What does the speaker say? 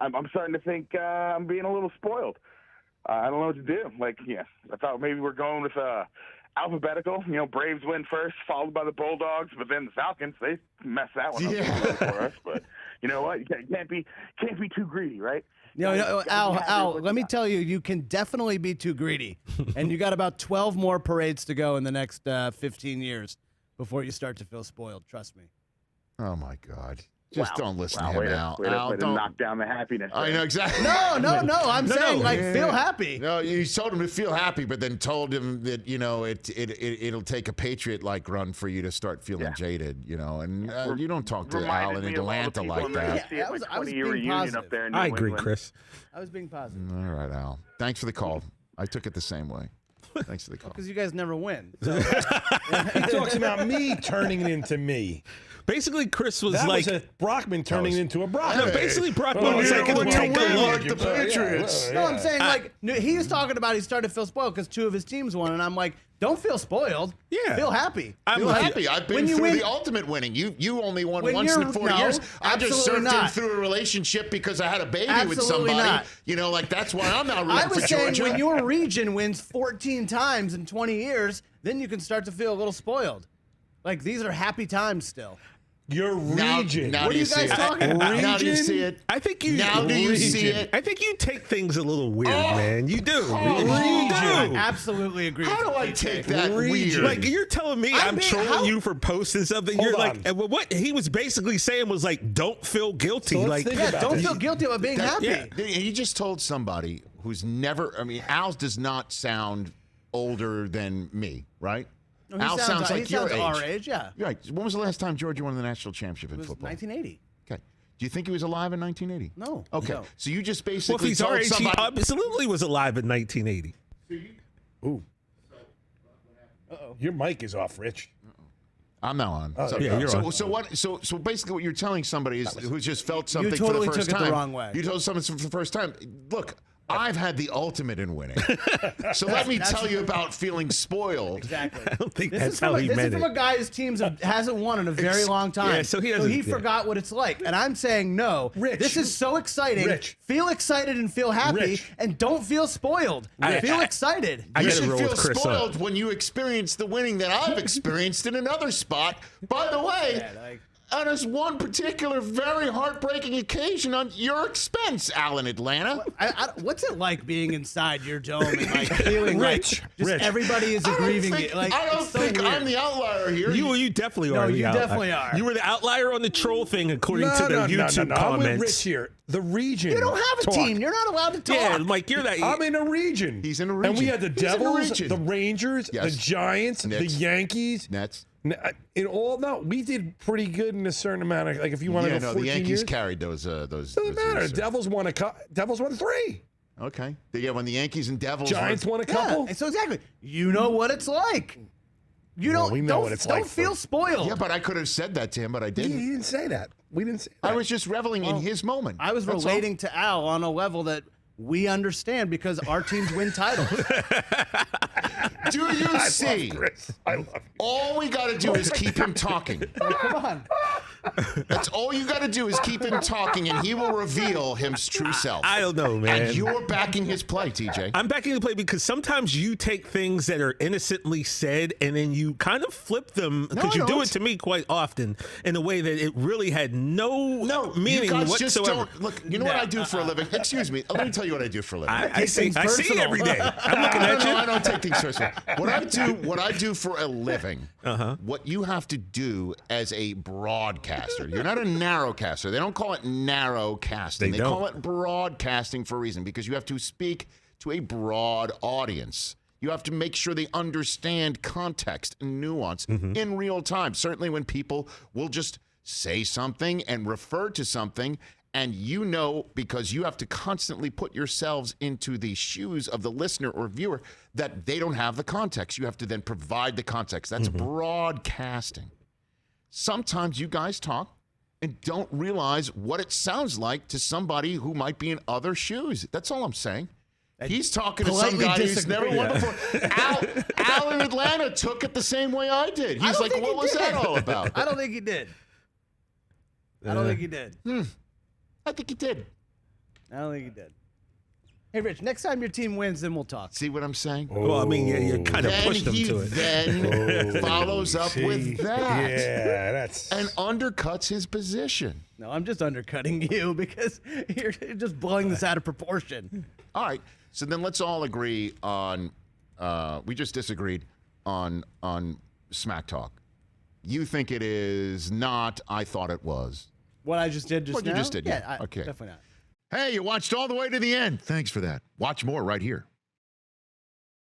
I'm starting to think I'm being a little spoiled. I don't know what to do. I thought maybe we're going with alphabetical. Braves win first, followed by the Bulldogs, but then the Falcons, they mess that one up for us. But you know what? You can't be too greedy, right? Al, let me tell you, you can definitely be too greedy. And you got about 12 more parades to go in the next 15 years before you start to feel spoiled. Trust me. Oh, my God. Just don't listen to him, Al. Way to knock down the happiness. I know, exactly. No. I'm saying, feel happy. No, you told him to feel happy, but then told him that, it'll take a Patriot-like run for you to start feeling jaded, and you don't talk to Al in Atlanta like that. I was being positive. Up there in New agree, England. Chris. I was being positive. All right, Al. Thanks for the call. I took it the same way. Thanks for the call. Because you guys never win. So. He talks about me turning it into me. Basically, Chris was that like was a Brockman turning it into a Brockman. No, basically, Brockman was like, it'll take a look. The Patriots. No, I'm saying, he was talking about he started to feel spoiled because 2 of his teams won, and I'm like, don't feel spoiled. Yeah. Feel happy. Feel happy. I've been through the ultimate winning. You only won once in 4 years. I just served him through a relationship because I had a baby with somebody. Not. That's why I'm not rooting for Georgia. I was saying when your region wins 14 times in 20 years, then you can start to feel a little spoiled. These are happy times still. Your region. Now what are you guys talking about? Now do you see it? I think you. Now do you see it? I think you take things a little weird, man. You do. You do. I absolutely agree. How do I take that weird? You're telling me I'm trolling you for posting something. You're what he was basically saying was don't feel guilty. So don't feel guilty about being happy. Yeah. He just told somebody who's never. Al does not sound older than me, right? No, Al sounds like your age. Our age, yeah. Right. When was the last time Georgia won the national championship in football? 1980. Okay. Do you think he was alive in 1980? No. Okay. No. So you just basically if he's our age, he absolutely was alive in 1980. Ooh. Uh-oh. Your mic is off, Rich. I'm now on. You're on. So basically, what you're telling somebody is who just felt something totally for the first took time. it the wrong way. You told someone for the first time. Look, I've had the ultimate in winning. So let me tell you about feeling spoiled. Exactly. I don't think that's how he meant it. This is from a guy whose teams hasn't won in a very long time. Yeah, so he forgot what it's like. And I'm saying, no, Rich, this is so exciting. Rich. Feel excited and feel happy, and don't feel spoiled. Feel excited. You should feel spoiled when you experience the winning that I've experienced in another spot. By the way, on this one particular very heartbreaking occasion on your expense, Al in Atlanta. What's it like being inside your dome and feeling Rich. Everybody is grieving it? I don't think I'm the outlier here. You definitely are. You definitely are. You were the outlier on the troll thing, according to the YouTube comments. I'm with Rich here. The region. You don't have a team. You're not allowed to talk. Yeah, Mike, you're that. I'm in a region. He's in a region. And we had the Devils, the Rangers, the Giants, Knicks. the Yankees. Nets. We did pretty good in a certain amount of, if you want to go 14 the Yankees years. carried those. Doesn't matter. years, Devils won Devils won 3. Okay. Yeah, when the Yankees and Devils Giants won a couple. Yeah, so exactly. You know what it's like. We know what it's like. Don't feel spoiled. Yeah, but I could have said that to him, but I didn't. He didn't say that. We didn't say that. I was just reveling in his moment. I was relating to Al on a level that we understand because our teams win titles. Do you see? I love you. All we got to do is keep him talking. Come on. That's all you got to do is keep him talking, and he will reveal his true self. I don't know, man. And you're backing his play, TJ. I'm backing the play because sometimes you take things that are innocently said and then you kind of flip them, because you do it to me quite often in a way that it really had no meaning you guys whatsoever. Just don't, look, you know what I do for a living? Excuse me. Let me tell you what I do for a living. I see it every day. I'm looking at you. I don't take things personally. What I do for a living, what you have to do as a broadcaster, you're not a narrowcaster. They don't call it narrowcasting. They call it broadcasting for a reason, because you have to speak to a broad audience. You have to make sure they understand context and nuance in real time. Certainly when people will just say something and refer to something, and because you have to constantly put yourselves into the shoes of the listener or viewer, that they don't have the context. You have to then provide the context. That's broadcasting. Sometimes you guys talk and don't realize what it sounds like to somebody who might be in other shoes. That's all I'm saying. He's talking to some guy who's never won before. Al in Atlanta took it the same way I did. He's like, what was that all about? I don't think he did. I don't think he did. I think he did. I don't think he did. Hey, Rich, next time your team wins, then we'll talk. See what I'm saying? Well, I mean, you kind of Then pushed him he to it. then follows up with that. Yeah, that's... And undercuts his position. No, I'm just undercutting you because you're just blowing this out of proportion. All right. So then let's all agree on, we just disagreed on Smack Talk. You think it is not, I thought it was. What I just did just What now? you just did, yeah. Okay. Definitely not. Hey, you watched all the way to the end. Thanks for that. Watch more right here.